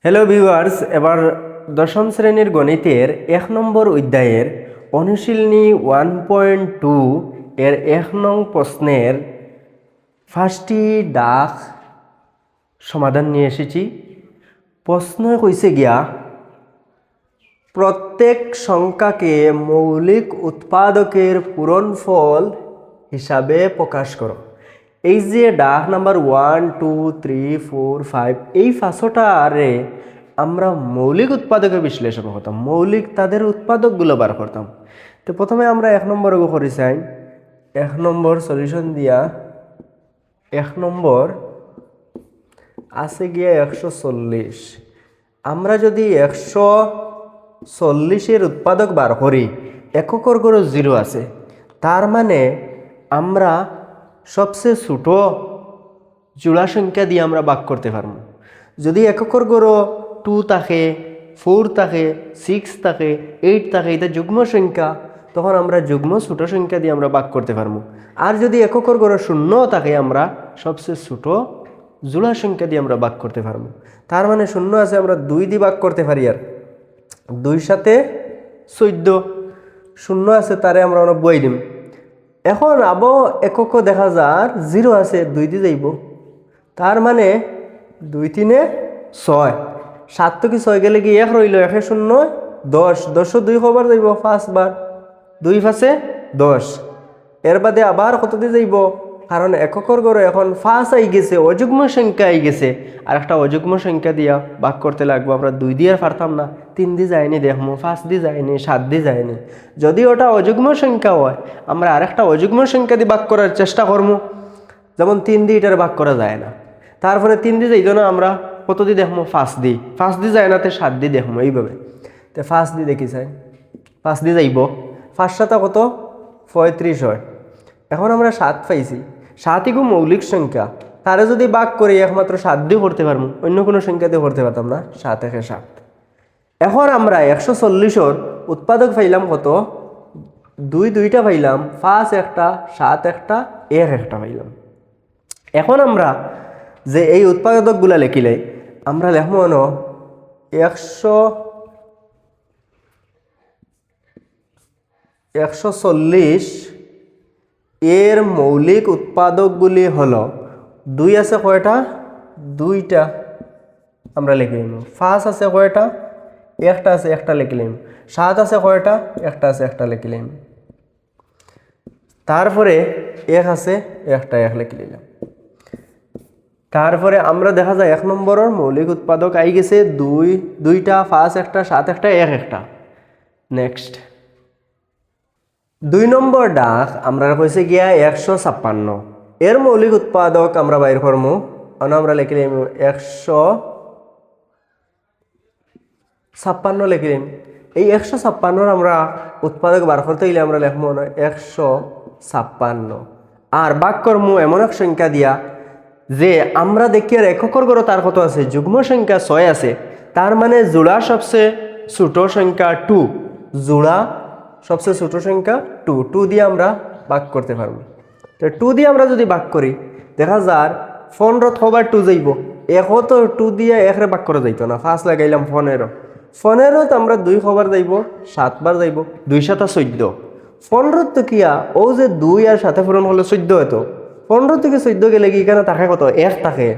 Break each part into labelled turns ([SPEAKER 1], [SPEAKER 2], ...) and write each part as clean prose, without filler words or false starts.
[SPEAKER 1] Hello viewers, এবার দশম শ্রেণীর গণিতের 1 নম্বর অধ্যায়ের অনুশীলনী 1.2 এর 1 নং প্রশ্নের 5টি দাগ সমাধান নিয়ে এসেছি। প্রশ্ন কইছে গিয়া প্রত্যেক সংখ্যাকে মৌলিক উৎপাদকের পূরণফল হিসাবে প্রকাশ করো। এই যে দাগ নাম্বার 1, 2, 3, 4, 5 এই 5টারে আমরা মৌলিক উৎপাদকের বিশ্লেষণ করতাম, মৌলিক তাদের উৎপাদকগুলো বার করতাম। তো প্রথমে আমরা 1 নম্বর করি চাই। 1 নম্বর সলিউশন দিয়া 1 নম্বর আছে গিয়া 140। আমরা যদি 140-এর উৎপাদক বার করি, এককের গড় 0 আছে, তার মানে আমরা সবচেয়ে ছোট জোড়া সংখ্যা দিয়ে আমরা ভাগ করতে পারবো। যদি এককের গড় 2 থাকে, 4 থাকে, 6 থাকে, 8 থাকে, এটা যুগ্ম সংখ্যা, তখন আমরা যুগ্ম ছোট সংখ্যা দিয়ে আমরা ভাগ করতে পারবো। আর যদি এককের গড় 0 থাকে, আমরা সবচেয়ে ছোট জোড়া সংখ্যা দিয়ে আমরা ভাগ করতে পারবো। তার মানে 0 আছে, আমরা 2 দিয়ে ভাগ করতে পারি। আর 2 সাথে 14, 0 আছে, তারে আমরা বই দিম। এখন আবো একক দেখা যার 0 আছে, 2 দিয়ে যাইব। তার মানে 2 3 6, 7 তো কি 6 গেলে কি 1 রইল, 1 0 10, 10 2 কবার যাইব 5 বার, 2 5 10। এর বাদে আবার কত দিয়ে যাইব, কারণ এককের গড় এখন 5 আই গেছে, অযুগ্ম সংখ্যা আই গেছে, আর একটা অযুগ্ম সংখ্যা দিয়া ভাগ করতে লাগবো। আমরা 2 দিয়ে আর পারতাম না, 3 দিয়ে যায়নি, দেখবো 5 দিয়ে যায়নি, 7 দিয়ে যায়নি। যদি ওটা অযুগ্ম সংখ্যা হয়, আমরা আরেকটা অযুগ্ম সংখ্যা দিয়ে ভাগ করার চেষ্টা করবো। যেমন 3 দিয়ে এটার ভাগ করা যায় না, তারপরে 3 দিয়ে যাইতো না, আমরা কত দিয়ে দেখবো, 5 দিয়ে। 5 দিয়ে যায় না, তো 7 দিয়ে দেখবো, এইভাবে। তো 5 দিয়ে দেখি চাই, 5 দিয়ে যাইব, 5 7 কত 35 হয়। এখন আমরা 7 পাইছি, 7ই খুব মৌলিক সংখ্যা, তারে যদি ভাগ করি একমাত্র 7 দিয়ে করতে পারবো, অন্য কোনো সংখ্যা দিয়ে করতে পারতাম না। 7 1 7। এখন আমরা 140-এর উৎপাদক পাইলাম কত, 2 2টা পাইলাম, 5 একটা, 7 একটা, 1 একটা পাইলাম। এখন আমরা যে এই উৎপাদকগুলা লিখিলে আমরা লিখব 140 এর মৌলিক উৎপাদকগুলি হলো 2 আছে কয়টা, 2টা আমরা লিখে নিব। 5 আছে কয়টা, একটা আছে, একটা লিখে নিব। 7 আছে কয়টা, একটা আছে, একটা লিখে নিব। তারপরে 1 আছে, একটা 1 লিখে নিলাম। তারপরে আমরা দেখা যায় 1 নম্বরের মৌলিক উৎপাদক আই গেছে 2 2টা, 5 একটা, 7 একটা, 1 একটা। নেক্সট 2 নম্বর ডাক আমরা কইছে গিয়া 156। এর মৌলিক উৎপাদক আমরা বাইর করবো, আমরা লিখলাম 156 লিখলাম। এই 156 আমরা উৎপাদক বার করতে গেলে আমরা লিখবো 156, আর ভাগ করবো এমন এক সংখ্যা দিয়া যে আমরা দেখি আর এককের গড় তার কত আছে, যুগ্ম সংখ্যা 6 আছে, তার মানে জোড়া সবচেয়ে ছোট সংখ্যা 2, জোড়া সবচেয়ে ছোট সংখ্যা 2, 2 দিয়ে আমরা ভাগ করতে পারবো। তো 2 দিয়ে আমরা যদি ভাগ করি, দেখা যার 15 হবার 2 যাইব, 1 তো 2 দিয়ে 1 ভাগ করা যাইতো না, 5 লাগাইলাম 15, 15 তো আমরা 2 হবার যাইব, 7 বার যাইব, 2 7 14। 15 তো কিয়া ও যে 2 আর 7 পূরণ হলে 14 হতো, 15 থেকে 14 গেলে কি এখানে থাকে কত, 1 থাকে।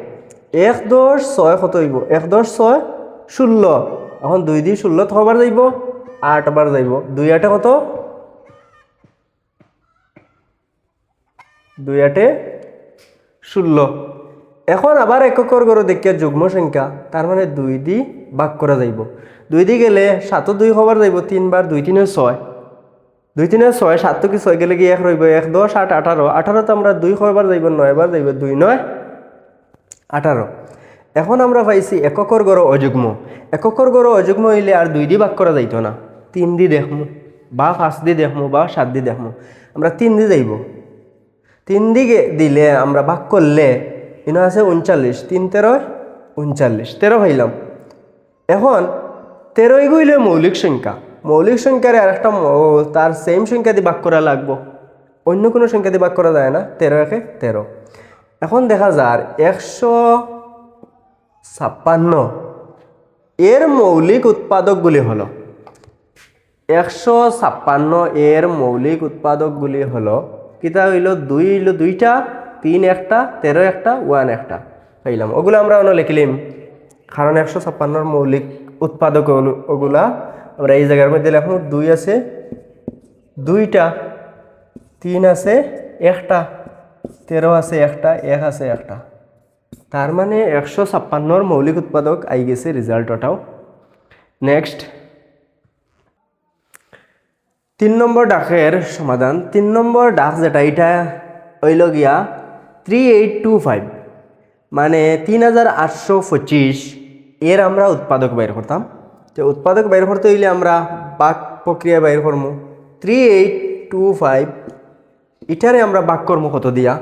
[SPEAKER 1] 1 10 6 কত হইব, 1 10 6 16। এখন 2 দিয়ে 16 হবার যাইব, 8 বার যাইব, 2 8 কত, 2 8 16। এখন আবার এককের গড় দেখিয়া যুগ্ম সংখ্যা, তার মানে 2 দিয়ে ভাগ করা যাইব। 2 দিয়ে গেলে 7 2 হবার যাইব, 3 বার, 2 3 6, 2 3 6, 7 তো কি 6 গেলে কি 1 রইব, 1 10 8 18, 18 তো আমরা 2 হবার যাইব, 9 বার যাইব, 2 9 18। এখন আমরা পাইছি এককের গড় অযুগ্ম। এককের গড় অযুগ্ম হইলে আর 2 দিয়ে ভাগ করা যাইতো না, 3 দিয়ে দেখমু, বা 5 দিয়ে দেখমু, বা 7 দিয়ে দেখমু। আমরা 3 দিয়ে যাইব, 3 দিকে দিলে আমরা ভাগ করলে ইনো আছে 39, 3 13 39, 13 হইলাম। এখন 13 হইলে মৌলিক সংখ্যা, মৌলিক সংখ্যার আর একটা তার সেম সংখ্যা দিয়ে ভাগ করা লাগবো, অন্য কোনো সংখ্যা দিয়ে ভাগ করা যায় না। 13 1 13। এখন দেখা যার 156 এর মৌলিক উৎপাদকগুলি হলো 156 এর মৌলিক উৎপাদকগুলি হলো কিতা হইল 2 হইল 2টা 3 একটা 13 একটা 1 একটা পাইলাম ওগুলো আমরা অন্য লিখলিম কারণ 156 মৌলিক উৎপাদক ওগুলা আমরা এই জায়গার মধ্যে লিখব 2 আছে 2টা 3 আছে একটা 13 আছে একটা 1 আছে একটা তার মানে 156 মৌলিক উৎপাদক আই গেছে রেজাল্টটাও নেক্সট 3 নম্বর ডাকের সমাধান 3 নম্বর ডাক যেটা এটা হইল গিয়া 3825 মানে 3825 এর আমরা উৎপাদক বাইর করতাম তো উৎপাদক বাইর করতে হইলে আমরা বাক প্রক্রিয়া বাইর করবো 3825 এটারে আমরা বাক করবো কত দিয়া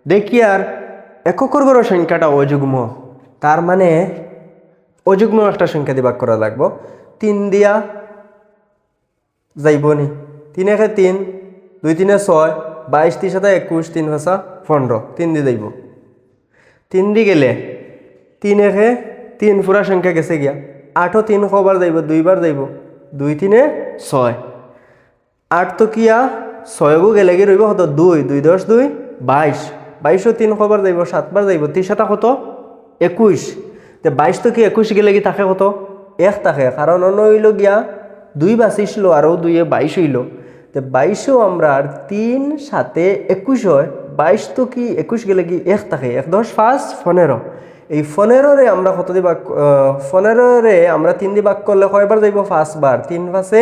[SPEAKER 1] দেখি আর এককের গড় সংখ্যাটা অযুগ্ম তার মানে অযুগ্ম একটা সংখ্যা দিয়ে বাক করা লাগবো 3 দিয়া যাইব নি 3 একে 3 2 3 6 22 3 7 21 3 ভাষা 15 3 দিয়ে যাইব 3 দিয়ে গেলে 3 একে 3 পুরা সংখ্যা গেছে গিয়া 8 3 কবার যাইব 2 বার যাইব 2 3 6 8 তো কিয়া 6 গো গেলে গিয়ে রইব কত 2 2 10 2 22 22 3 কবার যাইব 7 বার যাইব 3 7 কত 21 তে 22 তো কি 21 গেলে কি থাকে কত 1 থাকে কারণ অন্য হইল গিয়া 2 বাঁচিছিল আরও 2 22 হইল তো 22ও আমরা 3 7 21 হয় 22 তো কি 21 গেলে কি 1 থাকে 1 10 5 15 এই 15 রে আমরা কত দি ভাগ 15 রে আমরা 3 দি ভাগ করলে কয়বার যাইব 5 বার 3 5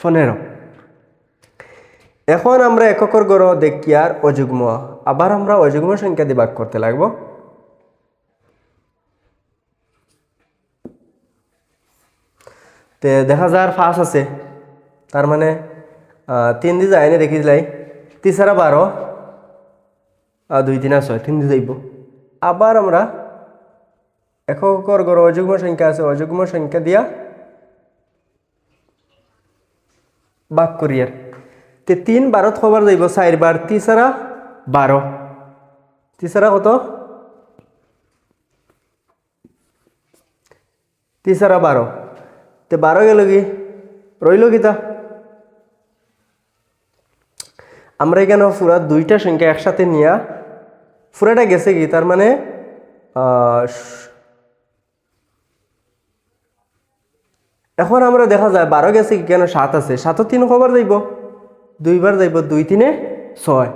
[SPEAKER 1] 15 এখন আমরা এককের গড় দেখি আর অযুগ্ম আবার আমরা অযুগ্ম সংখ্যা দি ভাগ করতে লাগবো তে দেখা যায় 5 আছে তার মানে 3 দি যায় না দেখি দিলাই 3 সারা 12 2 3 6 3 দি যাইব আবার আমরা এককের গড় অযুগ্ম সংখ্যা আছে অযুগ্ম সংখ্যা দিয়া ভাগ করি আর তে 3 12 কবার যাইব 4 বার 3 সারা 12 3 সারা কত 3 সারা 12 তে 12 গেল কি রইল কিতা আমরা এখানে পুরা দুইটা সংখ্যা একসাথে নিয়া পুরাটা গেছে কি তার মানে এখন আমরা দেখা যায় 12 গেছে কি কেন 7 আছে 7 3 কবার যাইব 2 বার যাইব 2 3 6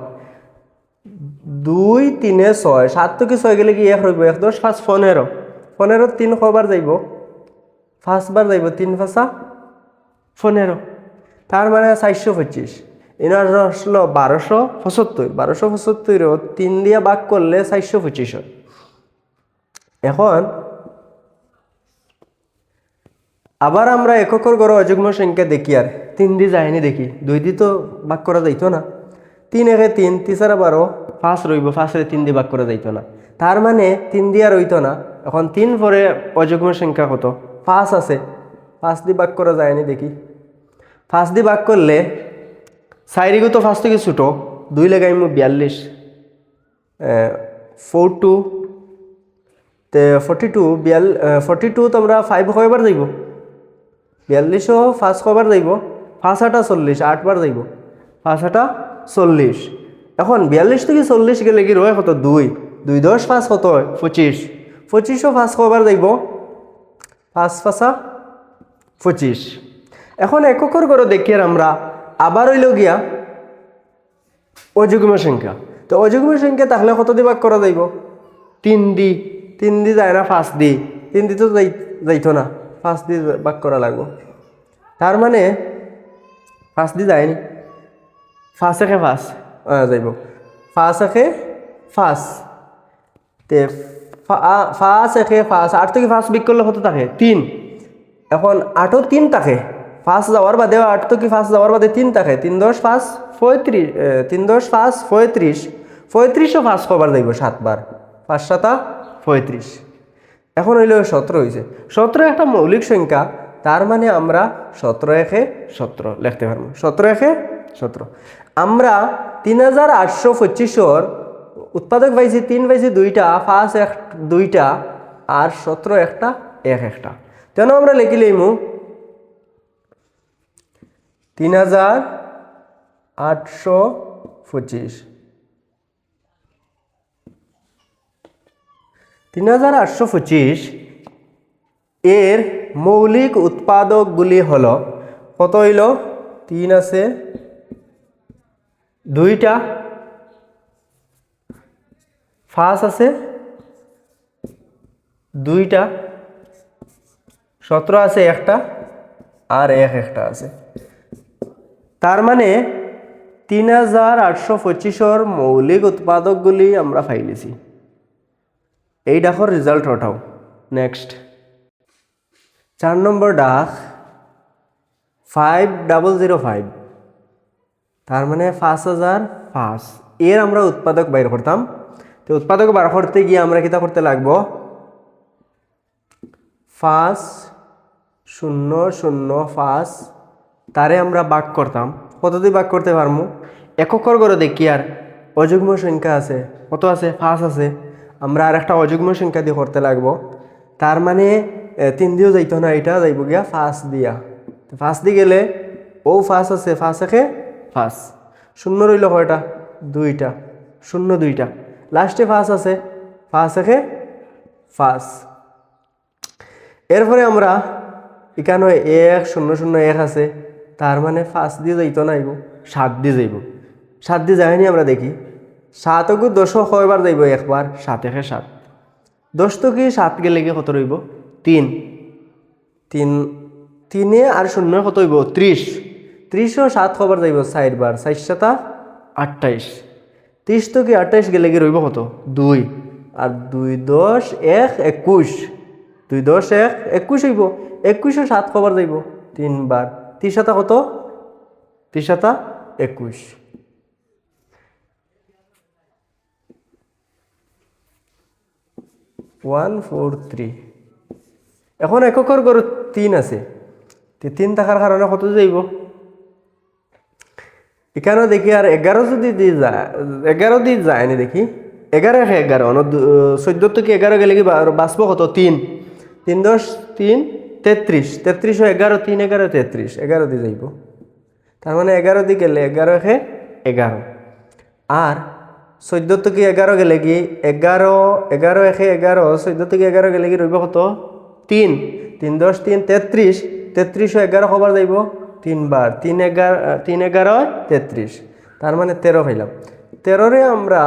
[SPEAKER 1] 2 3 6 7 তো কি 6 গেলে কি 1 রইব 1 10 5 15 15 3 কবার যাইব 5 বার যাইব 3 5 15 তার মানে 425 এনার আসলো 1275 3 দিয়া ভাগ করলে 425 হয় এখন আবার আমরা এককের গড় অযুগ্ম সংখ্যা দেখি আর 3 দি যায়নি দেখি 2 দি তো ভাগ করা যাইতো না 3 একে 3 3 সারা 12 5 রইব 5 রে 3 দি ভাগ করা যাইতো না তার মানে 3 দিয়া রইতো না এখন 3 পরে অযুগ্ম সংখ্যা কত 5 আছে 5 দি ভাগ করা যায়নি দেখি 5 দি ভাগ করলে 4 গো তো 5 থেকে ছোট 2 লাগাইম 42 42 তে 42 তো আমরা 5 কয়বার যাইব 42ও 5 কয়বার যাইব 5 8 40 8 বার যাইব 5 8 40 এখন 42 থেকে 40 গেলে কি রয় কত 2 2 10 5 কত হয় 25 25ও 5 কয়বার যাইব 5 5 25 এখন এককের গড় দেখি আর আমরা আবার হইল গিয়া অযুগ্ম সংখ্যা তো অযুগ্ম সংখ্যা তাহলে কত দি ভাগ করা যাইব 3 দি যায় না 5 দি 3 দি তো যাইতো না 5 দি ভাগ করা লাগবো তার মানে 5 দি যায়নি 5 একে 5 যাইব 5 একে 5 তে 5 একে 5 8 থেকে 5 বিক করলে কত থাকে 3 এখন 8ও 3 থাকে 5 যাওয়ার বাদে 8 তো কি 5 যাওয়ার বাদে 3 থাকে 3 10 5 35 3 10 5 35 35ও 5 কবার যাইব 7 বার 5 7 35 এখন হইল 17 হয়েছে 17 একটা মৌলিক সংখ্যা তার মানে আমরা 17 একে 17 লিখতে পারবো 17 একে 17 আমরা 3825 উৎপাদক পাইছি 3 পাইছি 2টা 5 1 2টা আর 17 একটা 1 একটা তেন আমরা লিখি লইমু 3825। 3825 এর মৌলিক উৎপাদকগুলি হলো কত হইল? 3 আছে, 2টা, 5 আছে 2টা, 17 আছে 1টা, আর 1টা আছে। তার মানে 3825 মৌলিক উৎপাদকগুলি আমরা পাইলিছি। এই ডাকর রেজাল্ট ওঠাও। নেক্সট 4 নম্বর ডাক 5005, তার মানে 5005 এর আমরা উৎপাদক বাইর করতাম। তো উৎপাদক বার করতে গিয়ে আমরা কিতা করতে লাগবো? 5005 তারে আমরা ভাগ করতাম। কত দিয়ে ভাগ করতে পারবো? এককর করে দেখি আর অযুগ্ম সংখ্যা আছে কত আছে? 5 আছে। আমরা আর একটা অযুগ্ম সংখ্যা দিয়ে করতে লাগবো। তার মানে 3 দিয়েও যাইতো না, এটা যাইব গিয়া 5 দিয়া। 5 দিয়ে গেলে ও 5 আছে, 5 একে 5, শূন্য রইল কয়টা? 2টা, 0 2টা, লাস্টে 5 আছে, 5 একে 5। এরপরে আমরা এখানে 1 0 0 1 আছে, তার মানে 5 দিয়ে যাইতো না, 7 দিয়ে যাইব। 7 দিয়ে যায়নি, আমরা দেখি 7 গু 10 কয়বার যাইব? একবার, 7 একে 7। 10 তো কি 7 গেলে কি কত রইব? 3 3 3 আর 0 কত হইব? 30। 30 ও 7 কবার যাইব? 4 বার, 4 7 28। 30 তো কি 28 গেলে কি রইব কত? 2 আর 2 10 1 21। 2 10 1 21 হইব। 21 ও 7 কবার যাইব? 3 বার। 3 7 কত? 3 7 21। এখন এককর গড় 3 আছে, 3 থাকার কারণে কত যাইব? এখানেও দেখি আর 11 যদি দিয়ে যায়, 11 দিয়ে যায়নি দেখি। 11 একে 11, 14 থেকে 11 গেলে কি বাঁচবো কত? 3 3 10 3 33। 33 ও 11, 3 11 33, 11 দিয়ে যাইব। তার মানে 11 দিয়ে গেলে 11 একে 11, আর 14 থেকে 11 গেলে কি 11 11 একে 11, 14 থেকে 11 গেলে কি রইব কত? 3 3 10 3 33। 33 ও 11 কবার যাইব? 3 বার, 3 11 3 11 33, তার মানে 13 পাইলাম। 13 রে আমরা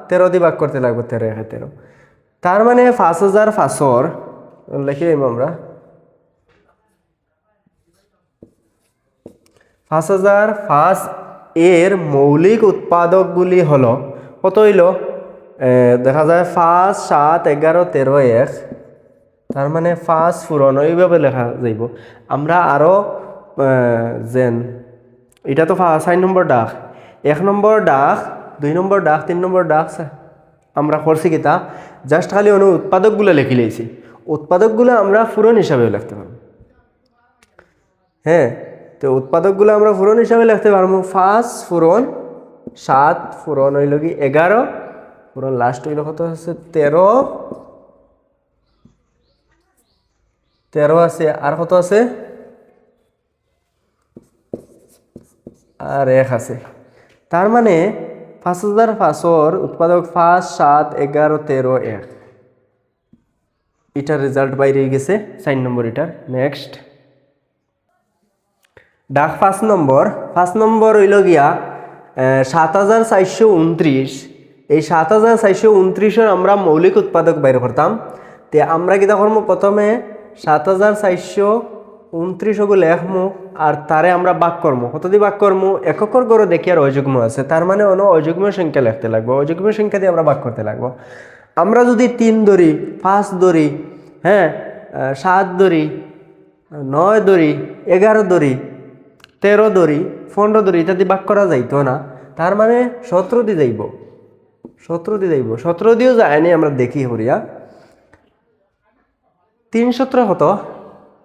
[SPEAKER 1] 13 দিয়ে ভাগ করতে লাগবে, 13 একে 13। তার মানে 5500 লিখে দিব আমরা 5005 এর মৌলিক উৎপাদকগুলি হলো কত হইল? দেখা যায় 5 7 11 13 1, তার মানে 5 পূরণ এইভাবে লেখা যাইব। আমরা আরও যেন এটা তো 4 নম্বর ডাক, 1 নম্বর ডাক, 2 নম্বর ডাক, 3 নম্বর ডাক আমরা করছি কিতা, জাস্ট খালি উৎপাদকগুলো লিখে লিয়েছি। উৎপাদকগুলো আমরা পূরণ হিসাবে লিখতে পারবো। হ্যাঁ, তো উৎপাদকগুলো আমরা পূরণ হিসাবে লিখতে পারবো। 5 পূরণ 7 পূরণ হইল কি 11, পূরণ লাস্ট হইল কত আছে? 13 আছে, আর কত আছে? আর 1 আছে। তার মানে 5005 উৎপাদক 5 7 11 13 1, এটার রেজাল্ট বাইরে গেছে 4 নম্বর এটার। নেক্সট ডাক 5 নম্বর হইল গিয়া 7429। এই 7429 আমরা মৌলিক উৎপাদক বাইর করতাম। তে আমরা কিতা করবো? প্রথমে 7429 গুলো লেখমু, আর তারে আমরা ভাগ করবো। কত দিয়ে ভাগ করবো? এককর গড়ে দেখি আর অযুগ্ম আছে, তার মানে অযুগ্ম সংখ্যা লিখতে লাগবো। অযুগ্ম সংখ্যা দিয়ে আমরা ভাগ করতে লাগবো। আমরা যদি 3 ধরি, 5 ধরি, হ্যাঁ 7 ধরি, 9 ধরি, 11 ধরি, 13 ধরি, 15 ধরি, ইত্যাদি ভাগ করা যাইতো না। তার মানে 17 দিয়ে যাইব, 17 দিয়ে যাইব। 17 দিয়েও যায়নি, আমরা দেখি হরিয়া 3 17 কত?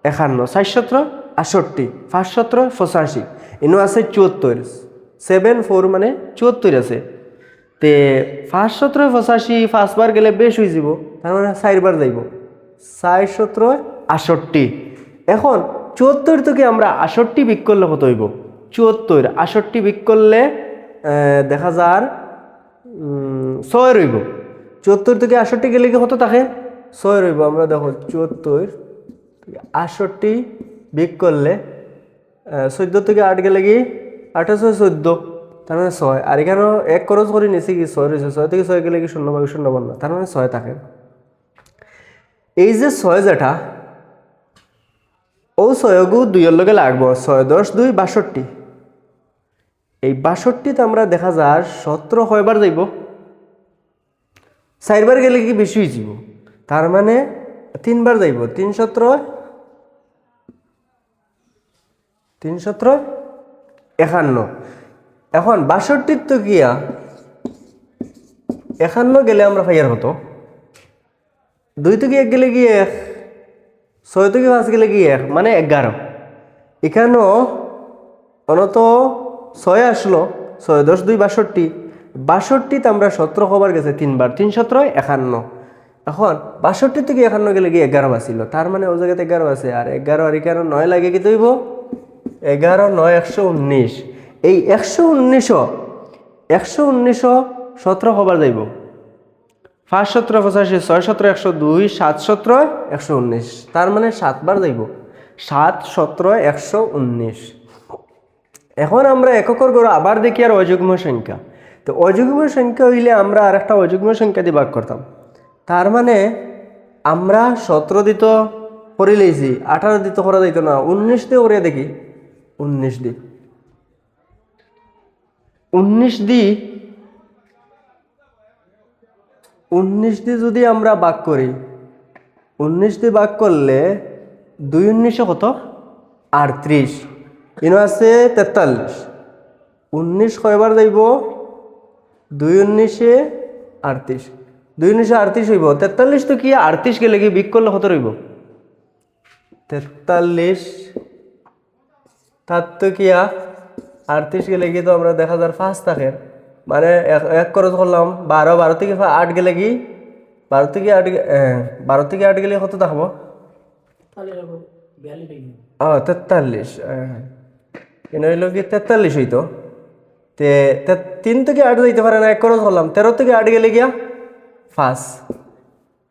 [SPEAKER 1] 51, 4 17 68, 5 17 85, এনো আছে 74, 7 4 মানে 74 আছে। তে 5 17 85 5 বার গেলে বেশ হয়ে যাব, তার মানে 4 বার যাইব। 4 17 68, এখন 74 থেকে আমরা 68 বিক করলে কত হইব? 74 68 বিক করলে দেখা যার 6 রইব। 74 থেকে 68 গেলে কি কত থাকে? 6 রইব। আমরা দেখো 74 থেকে 68 বিক করলে 14 থেকে 8 গেলে কি 8 6 14, তার মানে 6। আর এখানে এক খরচ করে নিছি কি 6 রয়েছে, 6 থেকে 6 গেলে কি 0 ভাগে 0 বন্ধ, তার মানে 6 থাকে। এই যে 6 যেটা ও 6 গু 2 এর লগে লাগবো, 6 10 2 62। এই 62তে আমরা দেখা যায় 17 কয়বার যাইব? 4বার গেলে কি বেশি হয়ে যাব, তার মানে 3বার যাইব। 3 17 3 17 51। এখন 62 তো গিয়া 51 গেলে আমরা পাইয়ার হতো 2 থেকে 1 গেলে কি 1, 6 থেকে 5 গেলে কি 1, মানে 11। এখানেও অনত 6 আসলো, 6 10 2 62। 62তে আমরা 17 কবার গেছে 3বার, 3 17 51। এখন 62 থেকে 51 গেলে কি 11 বাঁচিল, তার মানে ও জায়গাতে 11 আছে। আর 11 আর এখানে 9 লাগে কি তৈব? 11 9 119। এই 119 17 কবার যাইব? 5 17 85, 6 17 102, 7 17 119, তার মানে 7বার যাইব। 7 17 119। এখন আমরা এককের গড় আবার দেখি আর অযুগ্ম সংখ্যা। তো অযুগ্ম সংখ্যা হইলে আমরা আর একটা অযুগ্ম সংখ্যা দিয়ে ভাগ করতাম। তার মানে আমরা 17 দিত করে লইছি, 18 দিত করা যাইত না, 19 দিয়ে করে দেখি। 19 দি 19 দি 19 দিয়ে যদি আমরা ভাগ করি, 19 দিয়ে ভাগ করলে 2 19 কত? 38। ইনো আছে 43। 19 কয়বার যাইব? 2 19 38। 2 19 38 হইব। 43 তো কি 38 গেলে কি বিক করলে কত রইব? 43 তার তো কি 38 গেলে কি তো আমরা দেখা যার 5 থাকে, মানে এক খরচ করলাম 12, 12 থেকে 8 গেলে কি 12 থেকে 8 12 থেকে 8 গেলে কত থাকবো? 43। কেন হইল কি 43 হইতো। তে 3 থেকে 8 যাইতে পারে না, এক খরচ করলাম। 13 থেকে 8 গেলে গিয়া 5,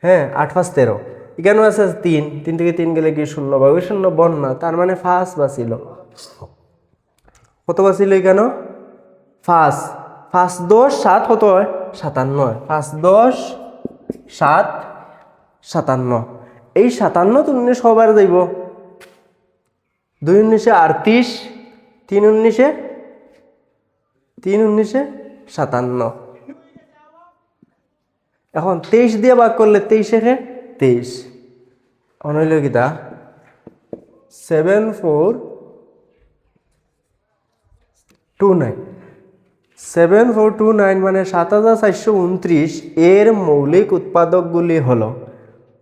[SPEAKER 1] হ্যাঁ 8 5 13। এখানে আছে 3, 3 থেকে 3 গেলে কি 0 ভাগে 0 বন না, তার মানে 5 বাঁচিল। কত বাঁচিল এখানে? 5 5 10 7 কত হয়? 57। 5 10 7 57। এই 57 তো 19 কবার যাইব? 2 19 38, 3 19 57। এখন 23 দিয়ে ভাগ করলে 23 একে 23। এখন হইল কিতা 7429। 7429 মানে 7429 এর মৌলিক উৎপাদকগুলি হলো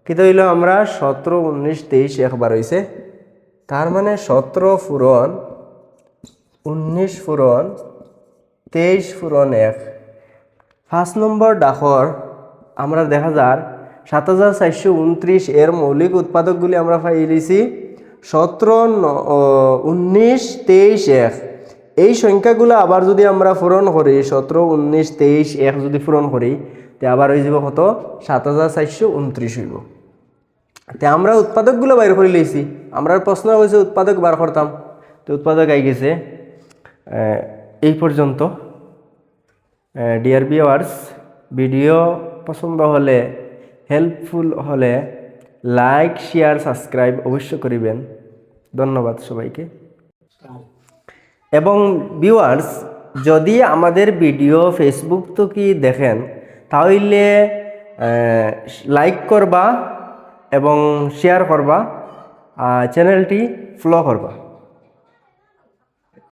[SPEAKER 1] কিতা হইল? আমরা 17 19 23 একবার হয়েছে, তার মানে 17 পূরণ 19 পূরণ 23 পূরণ 1। 5 নম্বর ডাকর আমরা দেখা যার 7429 এর মৌলিক উৎপাদকগুলি আমরা পাইছি 17 19 23 1। এই সংখ্যাগুলো আবার যদি আমরা পূরণ করি 17 19 23 1 যদি পূরণ করি, তে আবার হয়ে যাব কত? 7429 হইব। তে আমরা উৎপাদকগুলো বাইর করে লইছি। আমরা প্রশ্ন হয়েছে উৎপাদক বার করতাম, তো উৎপাদক আই গেছে। এই পর্যন্ত। ডিয়ার ভিউয়ার্স, ভিডিও পছন্দ হলে, হেল্পফুল হলে লাইক শেয়ার সাবস্ক্রাইব অবশ্য করিবেন। ধন্যবাদ সবাইকে। এবং ভিউয়ার্স, যদি আমাদের ভিডিও ফেসবুক তো কি দেখেন, তাহলে লাইক করবা এবং শেয়ার করবা, চ্যানেলটি ফলো করবা।